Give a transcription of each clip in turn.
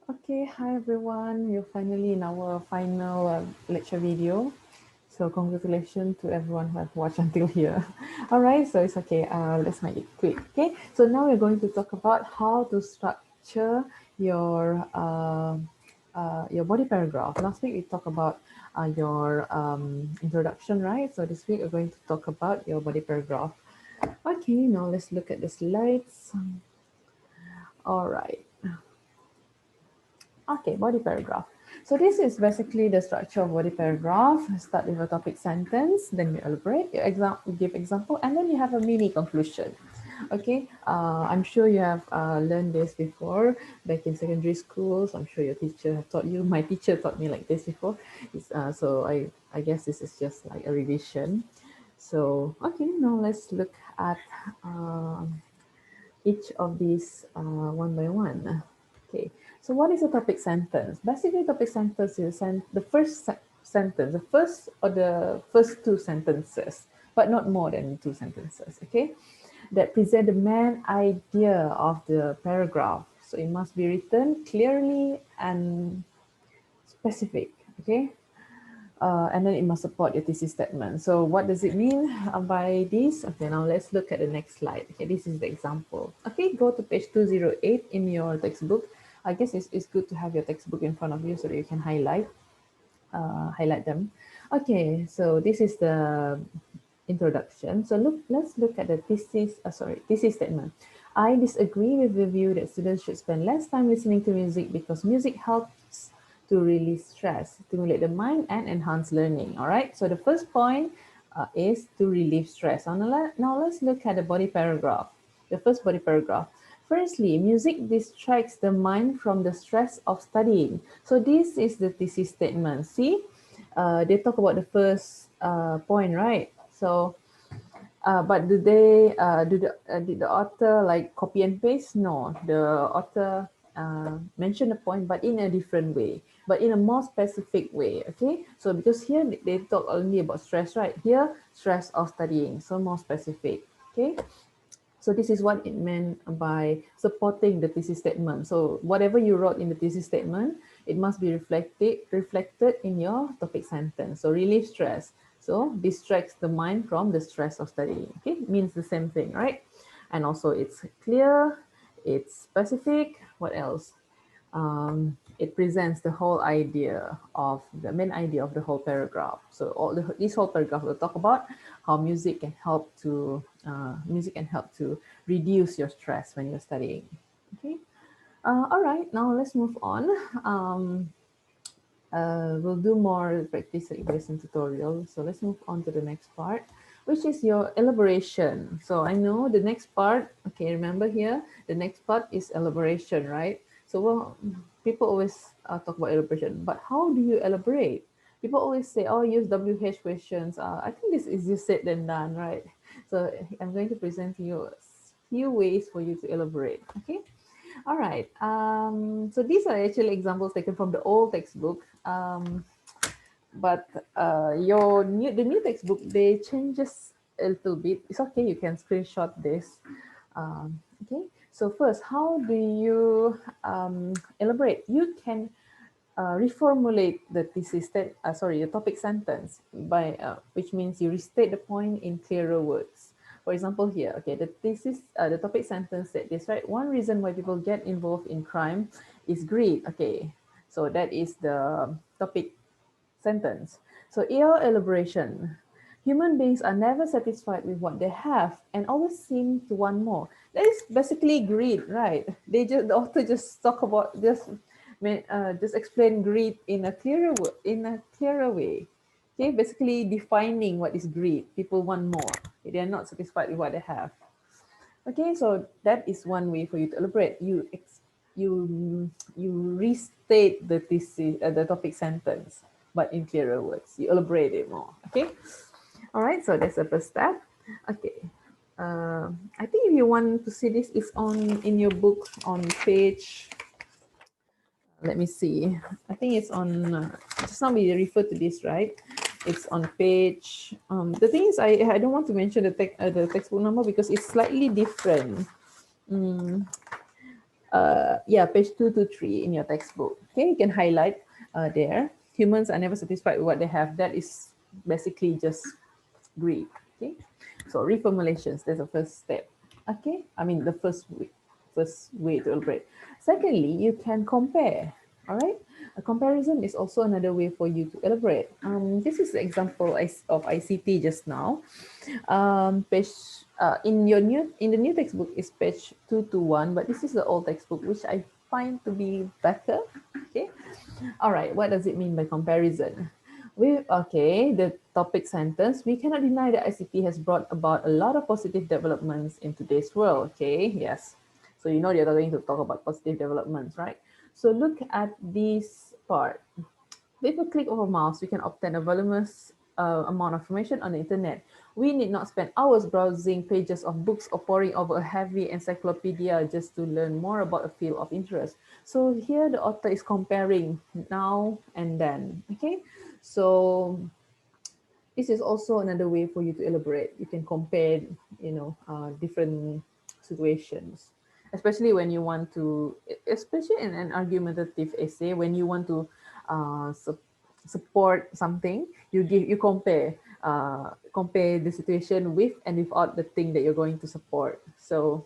Okay, hi everyone. We're finally in our final lecture video. So congratulations to everyone who have watched until here. All right, so it's okay. Let's make it quick. Okay, so now we're going to talk about how to structure your body paragraph. Last week we talked about your introduction, right? So this week we're going to talk about your body paragraph. Okay, now let's look at the slides. All right. Okay, body paragraph. So this is basically the structure of body paragraph. Start with a topic sentence, then you elaborate, you give example, and then you have a mini conclusion. Okay, I'm sure you have learned this before back in secondary schools. I'm sure your teacher have taught you. My teacher taught me like this before. So I guess this is just like a revision. So okay, now let's look at each of these one by one. Okay, so what is a topic sentence? Basically, topic sentence is the first sentence, the first or the first two sentences, but not more than two sentences, okay, that present the main idea of the paragraph. So it must be written clearly and specific, okay? And then it must support your thesis statement. So what does it mean by this? Okay, now let's look at the next slide. Okay, this is the example. Okay, go to page 208 in your textbook. I guess it's good to have your textbook in front of you so that you can highlight them. Okay, so this is the introduction. So let's look at the thesis statement. I disagree with the view that students should spend less time listening to music because music helps to release stress, stimulate the mind, and enhance learning. All right. So the first point is to relieve stress. Now let's look at the body paragraph. The first body paragraph. Firstly, music distracts the mind from the stress of studying. So this is the thesis statement. See, they talk about the first point, right? So, but did the author like copy and paste? No, the author mentioned the point, but in a different way, but in a more specific way. Okay, so because here they talk only about stress, right? Here, stress of studying, so more specific. Okay, so this is what it meant by supporting the thesis statement. So whatever you wrote in the thesis statement, it must be reflected in your topic sentence. So relieve stress. So distracts the mind from the stress of studying. Okay, it means the same thing, right? And also it's clear, it's specific. What else? It presents the whole idea of the main idea of the whole paragraph. So this whole paragraph will talk about how music can help to reduce your stress when you're studying. Okay. All right. Now let's move on. We'll do more practice based tutorial. So let's move on to the next part, which is your elaboration. So I know the next part, okay, remember here, the next part is elaboration, right? So well, people always talk about elaboration, but how do you elaborate? People always say, oh, use WH questions. I think this is easier said than done, right? So I'm going to present to you a few ways for you to elaborate, okay? All right. So these are actually examples taken from the old textbook. But the new textbook, they changes a little bit. It's okay. You can screenshot this. Okay. So first, how do you elaborate? You can reformulate the the topic sentence by which means you restate the point in clearer words. For example, here, okay, the topic sentence said this, right? One reason why people get involved in crime is greed. Okay, so that is the topic sentence. So your elaboration. Human beings are never satisfied with what they have and always seem to want more. That is basically greed, right? The author just talk about just explain greed in a clearer way. Okay, basically defining what is greed. People want more. They are not satisfied with what they have. Okay, so that is one way for you to elaborate. You restate the topic sentence, but in clearer words. You elaborate it more. Okay. All right. So that's the first step. Okay. I think if you want to see this, it's on in your book on page. Let me see. I think it's on. Just now we refer to this, right? It's on page. The thing is, I don't want to mention the textbook number because it's slightly different. Yeah, page 2 to 3 in your textbook. Okay, you can highlight there. Humans are never satisfied with what they have. That is basically just greed. Okay, so reformulations. That's the first step. Okay, I mean the first way to elaborate. Secondly, you can compare. All right, a comparison is also another way for you to elaborate. This is the example of ICT just now. Page in the new textbook is page 2 to 1, but this is the old textbook, which I find to be better. Okay, all right. What does it mean by comparison? The topic sentence. We cannot deny that ICT has brought about a lot of positive developments in today's world. Okay, yes. So you know they're going to talk about positive developments, right? So look at this part. With a click of a mouse, we can obtain a voluminous amount of information on the internet. We need not spend hours browsing pages of books or poring over a heavy encyclopedia just to learn more about a field of interest. So here the author is comparing now and then. Okay, so this is also another way for you to elaborate. You can compare, different situations, especially when you want to, especially in an argumentative essay, when you want to support something, you compare the situation with and without the thing that you're going to support. So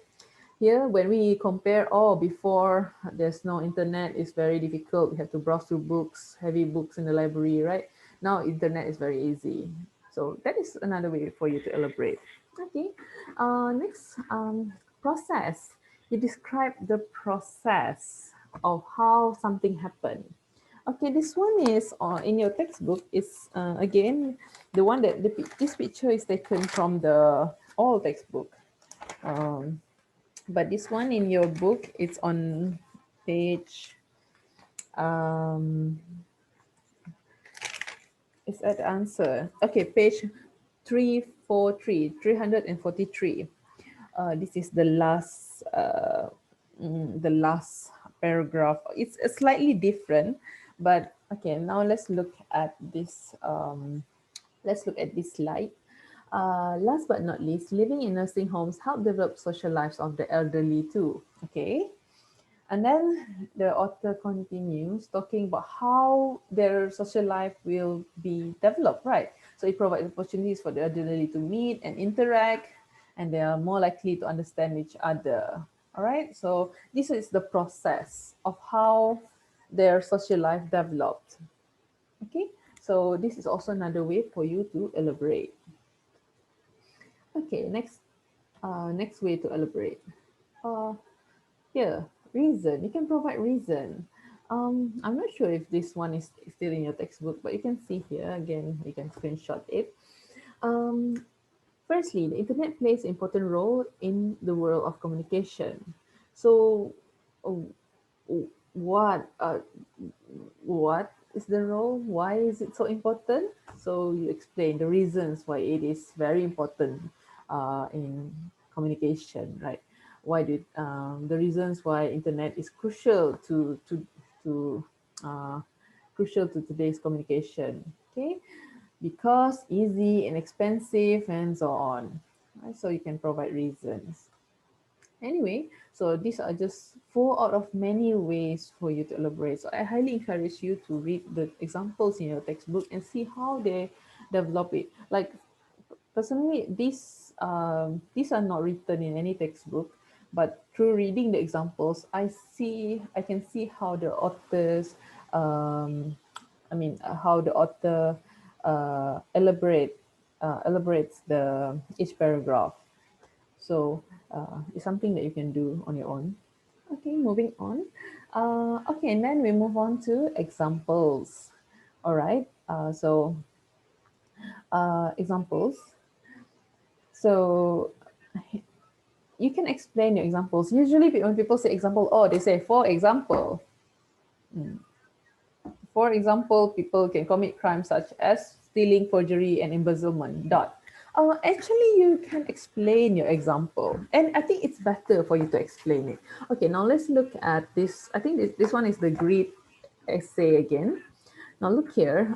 here, when we compare, before there's no internet, it's very difficult. We have to browse through books, heavy books in the library, right? Now, internet is very easy. So that is another way for you to elaborate. Okay. Next, process. You describe the process of how something happened. Okay, this one is in your textbook. Is again the one that this picture is taken from the old textbook. Um, but this one in your book, it's on page, um, it's at answer. Okay, page 343. This is the last paragraph. It's slightly different, but okay, now let's look at this slide. Last but not least, living in nursing homes help develop social lives of the elderly too. Okay, and then the author continues talking about how their social life will be developed, right? So it provides opportunities for the elderly to meet and interact, and they are more likely to understand each other. All right. So this is the process of how their social life developed. Okay. So this is also another way for you to elaborate. Okay. Next way to elaborate. Uh, Here, reason. You can provide reason. I'm not sure if this one is still in your textbook, but you can see here again. You can screenshot it. Um, Firstly, the internet plays an important role in the world of communication. So, uh, what what is the role? Why is it so important? So you explain the reasons why it is very important in communication, right? Why did the reasons why internet is to uh, crucial to today's communication? Okay, because easy, inexpensive, and so on. Right? So you can provide reasons. Anyway, so these are just four out of many ways for you to elaborate. So I highly encourage you to read the examples in your textbook and see how they develop it. Like personally, these are not written in any textbook, but through reading the examples, I can see how the authors, how the author elaborates the each paragraph. So it's something that you can do on your own. Okay, moving on. Okay, and then we move on to examples. All right. Examples. So you can explain your examples. Usually, when people say example, they say for example. For example, people can commit crimes such as stealing, forgery, and embezzlement. Dot. Actually, you can explain your example, and I think it's better for you to explain it. Okay, now let's look at this. I think this one is the great essay again. Now look here.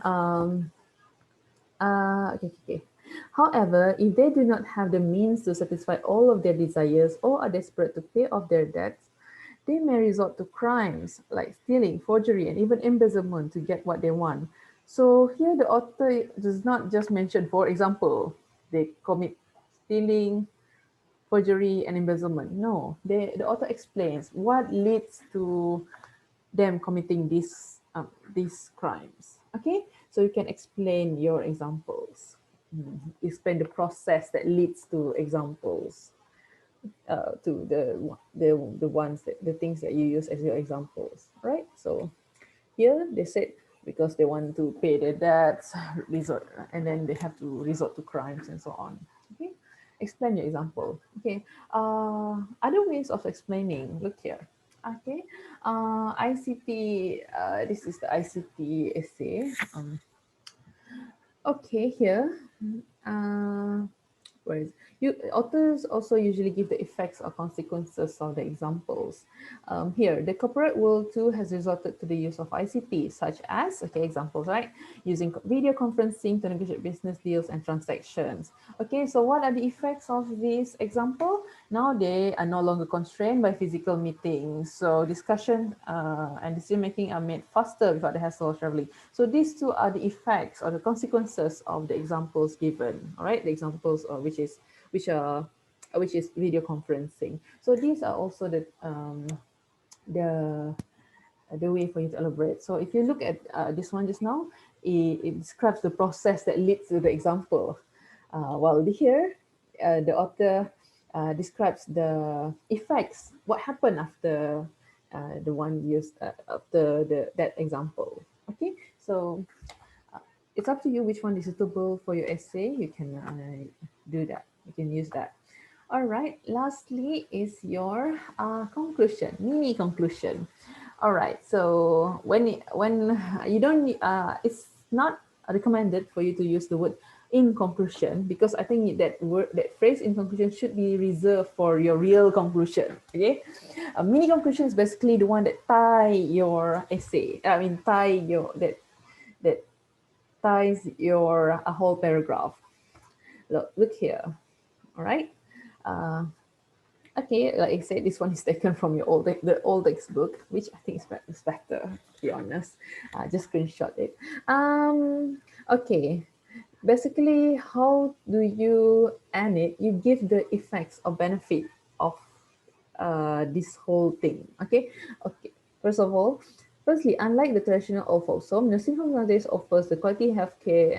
Okay. However, if they do not have the means to satisfy all of their desires or are desperate to pay off their debts, they may resort to crimes like stealing, forgery, and even embezzlement to get what they want. So here the author does not just mention, for example, they commit stealing, forgery, and embezzlement. No, the author explains what leads to them committing these crimes. Okay, so you can explain your examples. Explain the process that leads to examples, to the ones that the things that you use as your examples, right? So here they said because they want to pay their debts, resort, and then they have to resort to crimes and so on. Okay, explain your example. Okay, other ways of explaining. Look here. Okay, ICT. This is the ICT essay. Okay, here. Uh, Whereas authors also usually give the effects or consequences of the examples. Here, the corporate world too has resorted to the use of ICT, such as, okay, examples, right? Using video conferencing to negotiate business deals and transactions. Okay, so what are the effects of this example? Now they are no longer constrained by physical meetings. So discussion and decision making are made faster without the hassle of traveling. So these two are the effects or the consequences of the examples given. All right, the examples which are which is video conferencing. So these are also the the way for you to elaborate. So if you look at this one just now, it describes the process that leads to the example. While here, the author describes the effects, what happened after the one used after that example. Okay, so it's up to you which one is suitable for your essay. You can do that. You can use that. All right. Lastly is your conclusion, mini conclusion. All right. So when you don't, it's not recommended for you to use the word in conclusion, because I think that word, that phrase in conclusion should be reserved for your real conclusion. Okay. A mini conclusion is basically the one that tie your essay. I mean, tie your that ties your a whole paragraph. Look here. All right. Uh, okay, like I said, this one is taken from your the old textbook, which I think is better, to be honest. Just screenshot it. Okay. Basically, how do you end it? You give the effects or benefit of this whole thing. Okay. Okay. First of all, firstly, unlike the traditional old folks home, nursing home nowadays offers the quality healthcare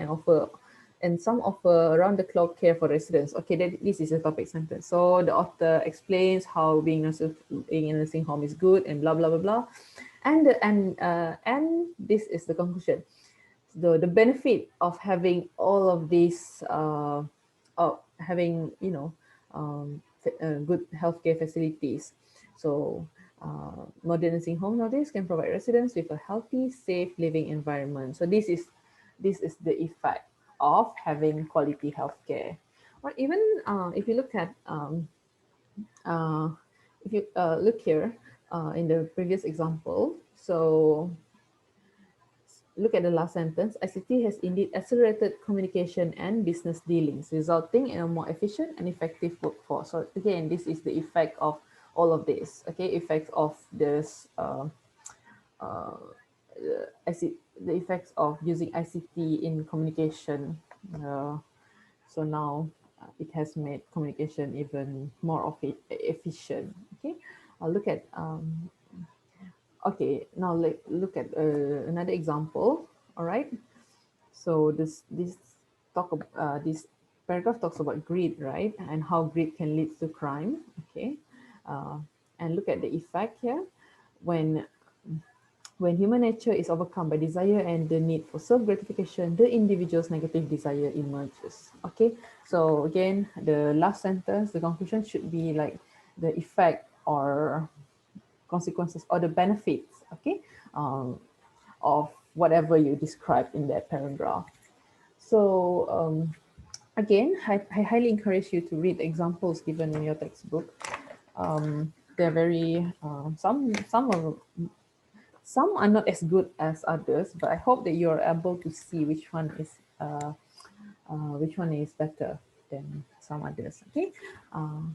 and some offer around the clock care for residents. Okay, this is a topic sentence. So the author explains how being in a nursing home is good and blah blah blah blah, and this is the conclusion. The benefit of having all of these of having good healthcare facilities. So modern nursing home nowadays can provide residents with a healthy, safe living environment. So this is the effect of having quality healthcare. Or even if you look at uh, if you look here in the previous example, so look at the last sentence. ICT has indeed accelerated communication and business dealings, resulting in a more efficient and effective workforce. So again, this is the effect of all of this. Okay, effects of this uh, the effects of using ICT in communication. Uh, so now it has made communication even more of it efficient. Okay, I'll look at okay, now look at another example. All right. So this paragraph talks about greed, right? And how greed can lead to crime. Okay. Uh, and look at the effect here. When when human nature is overcome by desire and the need for self-gratification, the individual's negative desire emerges. Okay. So again, the last sentence, the conclusion should be like the effect or consequences or the benefits, okay, of whatever you described in that paragraph. So again, I highly encourage you to read examples given in your textbook. They're very some are not as good as others, but I hope that you are able to see which one is better than some others. Okay. Uh,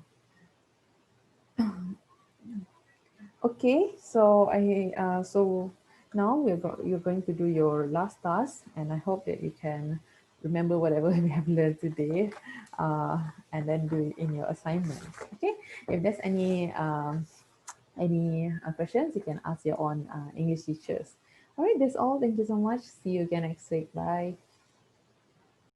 Okay, so now you're going to do your last task, and I hope that you can remember whatever we have learned today, and then do it in your assignments. Okay, if there's any questions, you can ask your own English teachers. All right, that's all. Thank you so much. See you again next week. Bye.